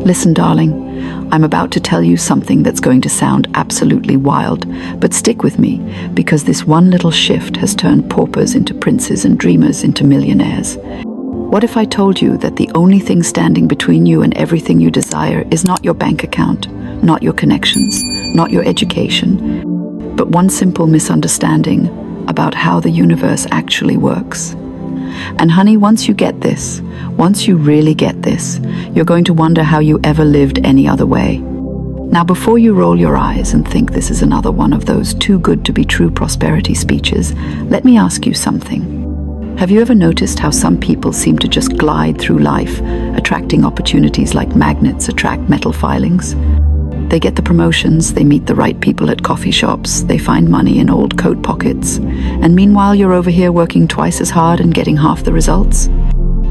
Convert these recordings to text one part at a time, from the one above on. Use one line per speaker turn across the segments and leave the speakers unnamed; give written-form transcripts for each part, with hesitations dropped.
Listen, darling, I'm about to tell you something that's going to sound absolutely wild, but stick with me, because this one little shift has turned paupers into princes and dreamers into millionaires. What if I told you that the only thing standing between you and everything you desire is not your bank account, not your connections, not your education, but one simple misunderstanding about how the universe actually works? And honey, once you get this, once you really get this, you're going to wonder how you ever lived any other way. Now, before you roll your eyes and think this is another one of those too good to be true prosperity speeches, let me ask you something. Have you ever noticed how some people seem to just glide through life, attracting opportunities like magnets attract metal filings? They get the promotions, they meet the right people at coffee shops, they find money in old coat pockets, and meanwhile you're over here working twice as hard and getting half the results?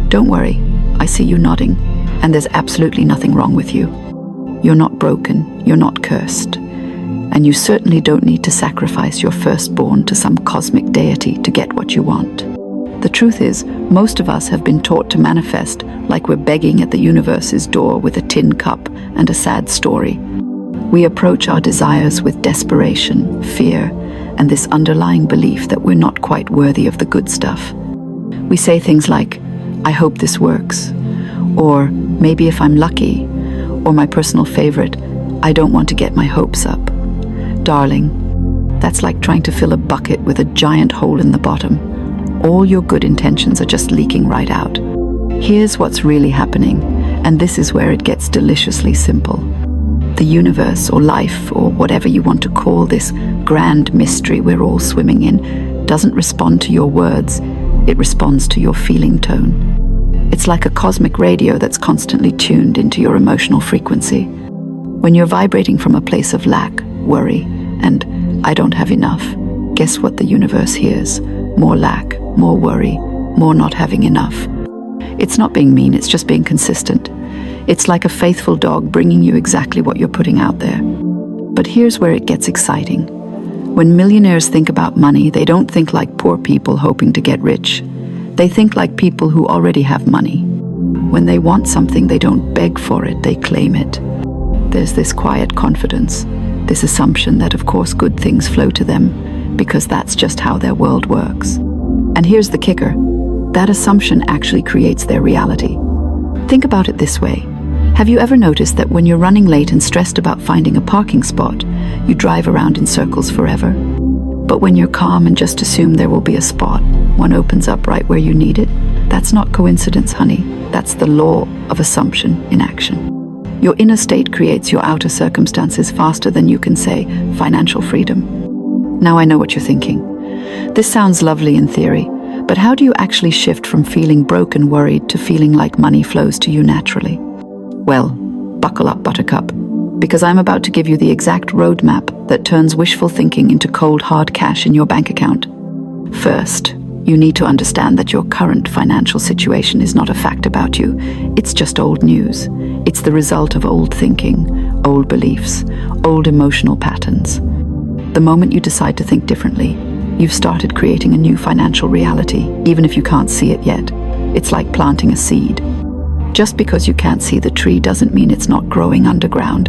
Don't worry, I see you nodding, and there's absolutely nothing wrong with you. You're not broken, you're not cursed, and you certainly don't need to sacrifice your firstborn to some cosmic deity to get what you want. The truth is, most of us have been taught to manifest like we're begging at the universe's door with a tin cup and a sad story. We approach our desires with desperation, fear, and this underlying belief that we're not quite worthy of the good stuff. We say things like, I hope this works, or maybe if I'm lucky, or my personal favorite, I don't want to get my hopes up. Darling, that's like trying to fill a bucket with a giant hole in the bottom. All your good intentions are just leaking right out. Here's what's really happening, and this is where it gets deliciously simple. The universe, or life, or whatever you want to call this grand mystery we're all swimming in, doesn't respond to your words, it responds to your feeling tone. It's like a cosmic radio that's constantly tuned into your emotional frequency. When you're vibrating from a place of lack, worry, and I don't have enough, guess what the universe hears? More lack, more worry, more not having enough. It's not being mean, it's just being consistent. It's like a faithful dog bringing you exactly what you're putting out there. But here's where it gets exciting. When millionaires think about money, they don't think like poor people hoping to get rich. They think like people who already have money. When they want something, they don't beg for it, they claim it. There's this quiet confidence, this assumption that of course good things flow to them, because that's just how their world works. And here's the kicker. That assumption actually creates their reality. Think about it this way. Have you ever noticed that when you're running late and stressed about finding a parking spot, you drive around in circles forever? But when you're calm and just assume there will be a spot, one opens up right where you need it? That's not coincidence, honey. That's the law of assumption in action. Your inner state creates your outer circumstances faster than you can say financial freedom. Now I know what you're thinking. This sounds lovely in theory, but how do you actually shift from feeling broke and worried to feeling like money flows to you naturally? Well, buckle up, Buttercup, because I'm about to give you the exact roadmap that turns wishful thinking into cold, hard cash in your bank account. First, you need to understand that your current financial situation is not a fact about you. It's just old news. It's the result of old thinking, old beliefs, old emotional patterns. The moment you decide to think differently, you've started creating a new financial reality, even if you can't see it yet. It's like planting a seed. Just because you can't see the tree doesn't mean it's not growing underground.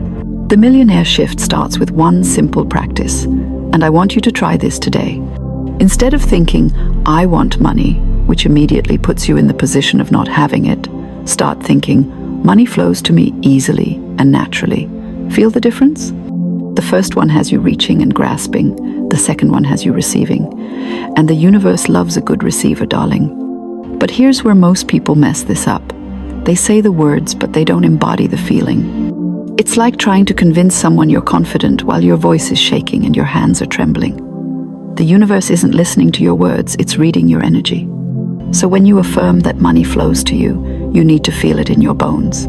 The millionaire shift starts with one simple practice, and I want you to try this today. Instead of thinking, I want money, which immediately puts you in the position of not having it, start thinking, money flows to me easily and naturally. Feel the difference? The first one has you reaching and grasping, the second one has you receiving. And the universe loves a good receiver, darling. But here's where most people mess this up. They say the words, but they don't embody the feeling. It's like trying to convince someone you're confident while your voice is shaking and your hands are trembling. The universe isn't listening to your words, it's reading your energy. So when you affirm that money flows to you, you need to feel it in your bones.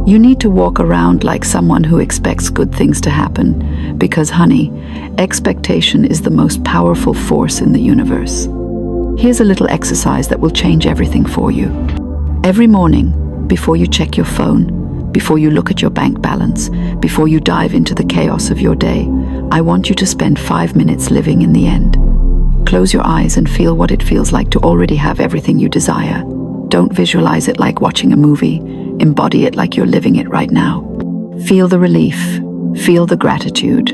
You need to walk around like someone who expects good things to happen, because, honey, expectation is the most powerful force in the universe. Here's a little exercise that will change everything for you. Every morning, before you check your phone, before you look at your bank balance, before you dive into the chaos of your day, I want you to spend 5 minutes living in the end. Close your eyes and feel what it feels like to already have everything you desire. Don't visualize it like watching a movie. Embody it like you're living it right now. Feel the relief, feel the gratitude,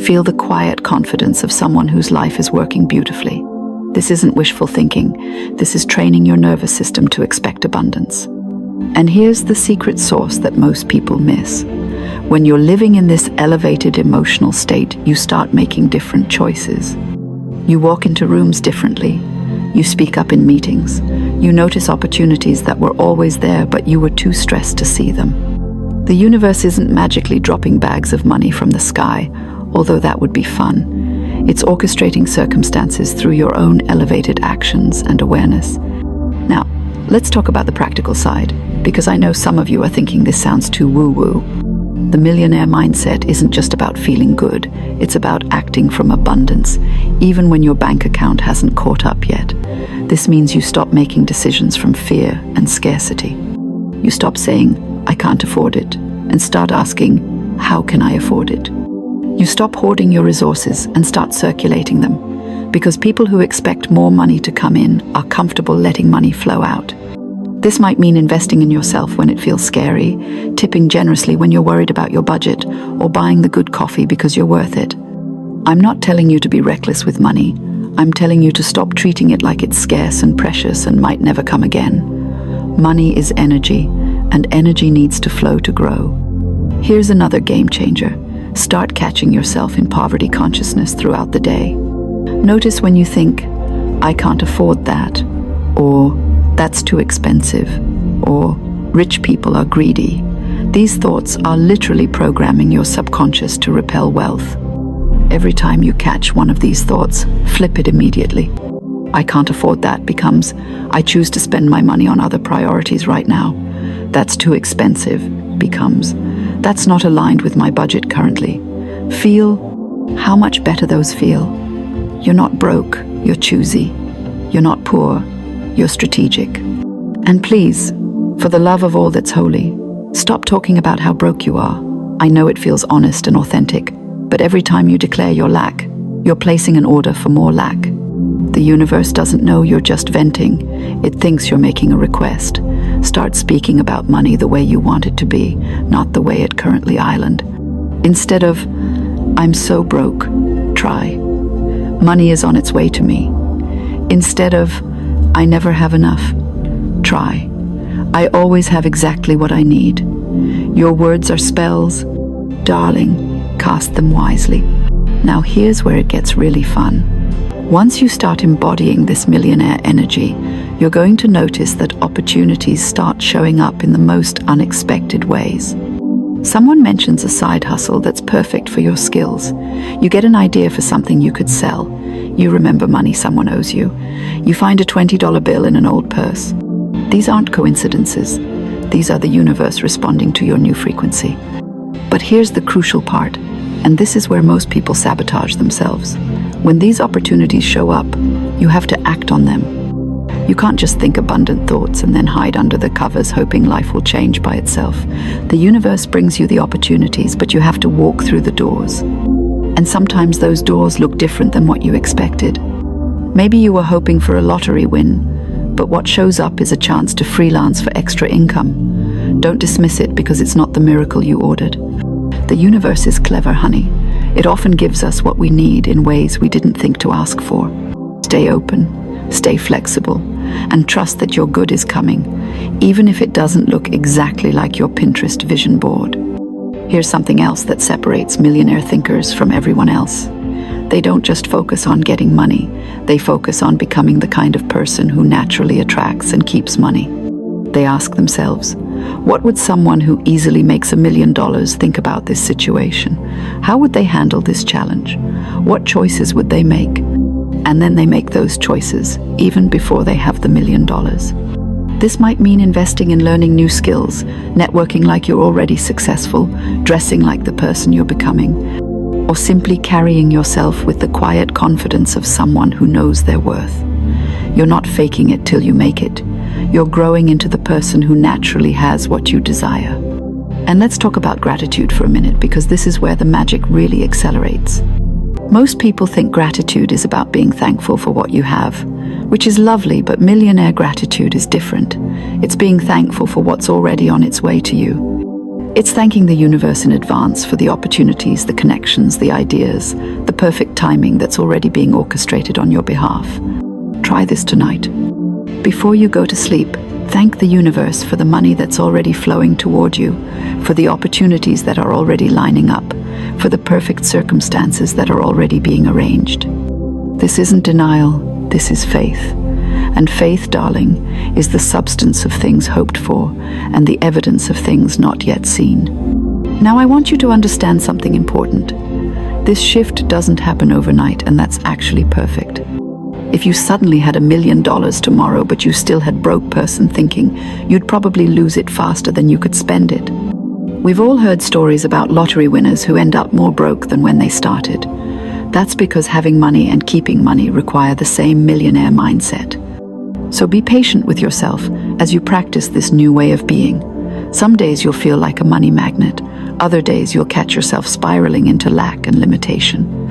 feel the quiet confidence of someone whose life is working beautifully. This isn't wishful thinking. This is training your nervous system to expect abundance. And here's the secret sauce that most people miss. When you're living in this elevated emotional state, you start making different choices. You walk into rooms differently. You speak up in meetings. You notice opportunities that were always there, but you were too stressed to see them. The universe isn't magically dropping bags of money from the sky, although that would be fun. It's orchestrating circumstances through your own elevated actions and awareness. Now, let's talk about the practical side, because I know some of you are thinking this sounds too woo-woo. The millionaire mindset isn't just about feeling good, it's about acting from abundance, even when your bank account hasn't caught up yet. This means you stop making decisions from fear and scarcity. You stop saying, "I can't afford it," and start asking, "How can I afford it?" You stop hoarding your resources and start circulating them, because people who expect more money to come in are comfortable letting money flow out. This might mean investing in yourself when it feels scary, tipping generously when you're worried about your budget, or buying the good coffee because you're worth it. I'm not telling you to be reckless with money. I'm telling you to stop treating it like it's scarce and precious and might never come again. Money is energy, and energy needs to flow to grow. Here's another game changer. Start catching yourself in poverty consciousness throughout the day. Notice when you think, "I can't afford that," or "That's too expensive," or "Rich people are greedy." These thoughts are literally programming your subconscious to repel wealth. Every time you catch one of these thoughts, flip it immediately. "I can't afford that" becomes, "I choose to spend my money on other priorities right now." "That's too expensive" becomes, "That's not aligned with my budget currently." Feel how much better those feel. You're not broke, you're choosy. You're not poor, you're strategic. And please, for the love of all that's holy, stop talking about how broke you are. I know it feels honest and authentic, but every time you declare your lack, you're placing an order for more lack. The universe doesn't know you're just venting. It thinks you're making a request. Start speaking about money the way you want it to be, not the way it currently island. Instead of, "I'm so broke," try, "Money is on its way to me." Instead of, "I never have enough," try, "I always have exactly what I need." Your words are spells. Darling, cast them wisely. Now here's where it gets really fun. Once you start embodying this millionaire energy, you're going to notice that opportunities start showing up in the most unexpected ways. Someone mentions a side hustle that's perfect for your skills. You get an idea for something you could sell. You remember money someone owes you. You find a $20 bill in an old purse. These aren't coincidences. These are the universe responding to your new frequency. But here's the crucial part, and this is where most people sabotage themselves. When these opportunities show up, you have to act on them. You can't just think abundant thoughts and then hide under the covers hoping life will change by itself. The universe brings you the opportunities, but you have to walk through the doors. And sometimes those doors look different than what you expected. Maybe you were hoping for a lottery win, but what shows up is a chance to freelance for extra income. Don't dismiss it because it's not the miracle you ordered. The universe is clever, honey. It often gives us what we need in ways we didn't think to ask for. Stay open, stay flexible, and trust that your good is coming, even if it doesn't look exactly like your Pinterest vision board. Here's something else that separates millionaire thinkers from everyone else. They don't just focus on getting money, they focus on becoming the kind of person who naturally attracts and keeps money. They ask themselves, what would someone who easily makes $1 million think about this situation? How would they handle this challenge? What choices would they make? And then they make those choices, even before they have the $1 million. This might mean investing in learning new skills, networking like you're already successful, dressing like the person you're becoming, or simply carrying yourself with the quiet confidence of someone who knows their worth. You're not faking it till you make it. You're growing into the person who naturally has what you desire. And let's talk about gratitude for a minute, because this is where the magic really accelerates. Most people think gratitude is about being thankful for what you have, which is lovely, but millionaire gratitude is different. It's being thankful for what's already on its way to you. It's thanking the universe in advance for the opportunities, the connections, the ideas, the perfect timing that's already being orchestrated on your behalf. Try this tonight. Before you go to sleep, thank the universe for the money that's already flowing toward you, for the opportunities that are already lining up, for the perfect circumstances that are already being arranged. This isn't denial, this is faith. And faith, darling, is the substance of things hoped for and the evidence of things not yet seen. Now I want you to understand something important. This shift doesn't happen overnight, and that's actually perfect. If you suddenly had $1 million tomorrow, but you still had broke person thinking, you'd probably lose it faster than you could spend it. We've all heard stories about lottery winners who end up more broke than when they started. That's because having money and keeping money require the same millionaire mindset. So be patient with yourself as you practice this new way of being. Some days you'll feel like a money magnet. Other days you'll catch yourself spiraling into lack and limitation.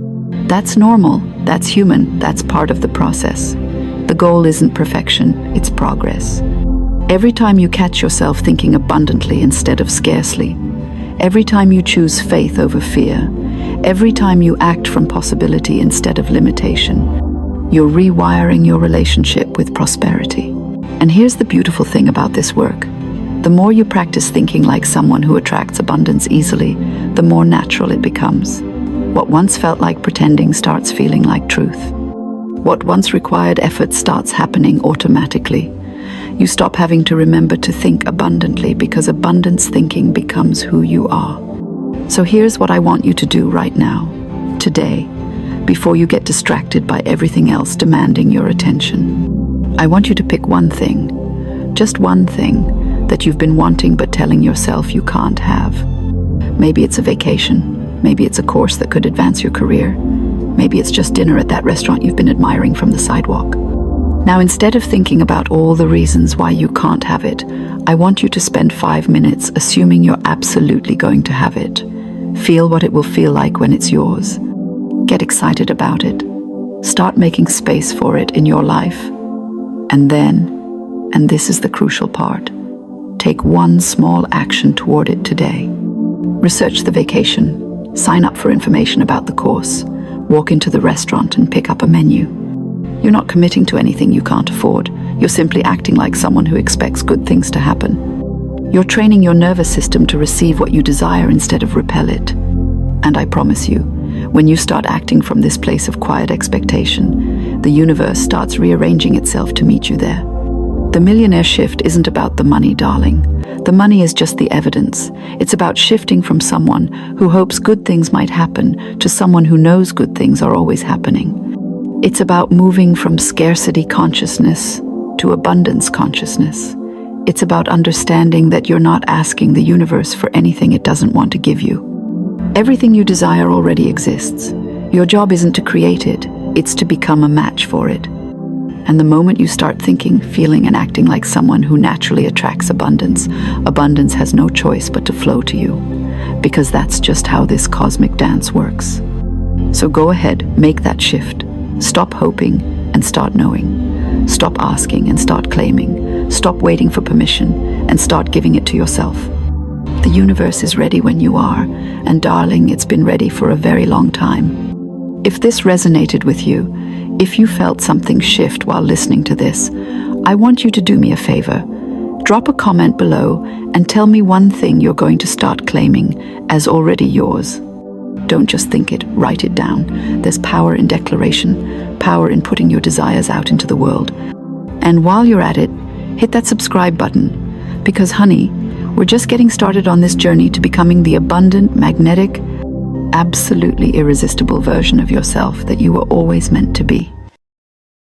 That's normal, that's human, that's part of the process. The goal isn't perfection, it's progress. Every time you catch yourself thinking abundantly instead of scarcely, every time you choose faith over fear, every time you act from possibility instead of limitation, you're rewiring your relationship with prosperity. And here's the beautiful thing about this work. The more you practice thinking like someone who attracts abundance easily, the more natural it becomes. What once felt like pretending starts feeling like truth. What once required effort starts happening automatically. You stop having to remember to think abundantly because abundance thinking becomes who you are. So here's what I want you to do right now, today, before you get distracted by everything else demanding your attention. I want you to pick one thing, just one thing, that you've been wanting but telling yourself you can't have. Maybe it's a vacation. Maybe it's a course that could advance your career. Maybe it's just dinner at that restaurant you've been admiring from the sidewalk. Now, instead of thinking about all the reasons why you can't have it, I want you to spend 5 minutes assuming you're absolutely going to have it. Feel what it will feel like when it's yours. Get excited about it. Start making space for it in your life. And then, and this is the crucial part, take one small action toward it today. Research the vacation. Sign up for information about the course. Walk into the restaurant and pick up a menu. You're not committing to anything you can't afford. You're simply acting like someone who expects good things to happen. You're training your nervous system to receive what you desire instead of repel it. And I promise you, when you start acting from this place of quiet expectation, the universe starts rearranging itself to meet you there. The millionaire shift isn't about the money, darling. The money is just the evidence. It's about shifting from someone who hopes good things might happen to someone who knows good things are always happening. It's about moving from scarcity consciousness to abundance consciousness. It's about understanding that you're not asking the universe for anything it doesn't want to give you. Everything you desire already exists. Your job isn't to create it, it's to become a match for it. And the moment you start thinking, feeling, and acting like someone who naturally attracts abundance, abundance has no choice but to flow to you. Because that's just how this cosmic dance works. So go ahead, make that shift. Stop hoping and start knowing. Stop asking and start claiming. Stop waiting for permission and start giving it to yourself. The universe is ready when you are, and darling, it's been ready for a very long time. If this resonated with you, if you felt something shift while listening to this, I want you to do me a favor. Drop a comment below and tell me one thing you're going to start claiming as already yours. Don't just think it, write it down. There's power in declaration, power in putting your desires out into the world. And while you're at it, hit that subscribe button, because honey, we're just getting started on this journey to becoming the abundant, magnetic, absolutely irresistible version of yourself that you were always meant to be.